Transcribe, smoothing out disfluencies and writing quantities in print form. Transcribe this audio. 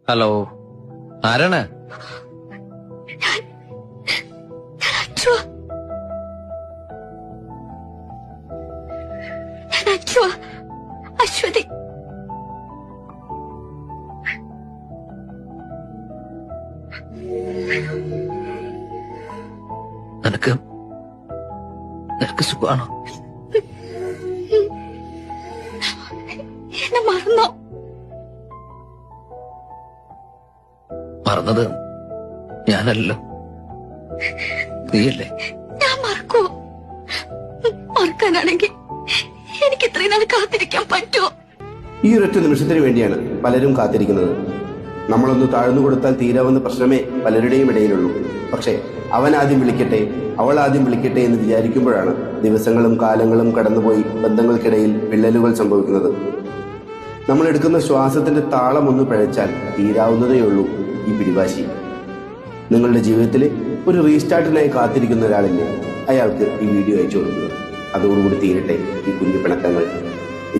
Hello, ആരാണ്? അശ്വതി. നിനക്ക് സുഖമാണോ? എന്നെ മറന്നോ? മറന്നത് ഞാനല്ലോ, നീയല്ലേ? ഞാൻ മറക്കോ? മറക്കാനാണെങ്കിൽ എനിക്ക് ഇത്രയും നാൾ കാത്തിരിക്കാൻ പറ്റുമോ? ഈ ഒരൊറ്റ നിമിഷത്തിന് വേണ്ടിയാണ് പലരും കാത്തിരിക്കുന്നത്. നമ്മളൊന്ന് താഴ്ന്നു കൊടുത്താൽ തീരാവുന്ന പ്രശ്നമേ പലരുടെയും ഇടയിലുള്ളൂ. പക്ഷേ അവൻ ആദ്യം വിളിക്കട്ടെ, അവൾ ആദ്യം വിളിക്കട്ടെ എന്ന് വിചാരിക്കുമ്പോഴാണ് ദിവസങ്ങളും കാലങ്ങളും കടന്നുപോയി ബന്ധങ്ങൾക്കിടയിൽ വിള്ളലുകൾ സംഭവിക്കുന്നത്. നമ്മൾ എടുക്കുന്ന ശ്വാസത്തിന്റെ താളം ഒന്ന് പിഴച്ചാൽ തീരാവുന്നതേയുള്ളൂ ഈ പിടിവാശി. നിങ്ങളുടെ ജീവിതത്തിൽ ഒരു റീസ്റ്റാർട്ടിനായി കാത്തിരിക്കുന്ന ഒരാളില്ലേ, അയാൾക്ക് ഈ വീഡിയോ അയച്ചു കൊടുക്കുക. അതോടുകൂടി തീരട്ടെ ഈ കുഞ്ഞു പിണക്കങ്ങൾ.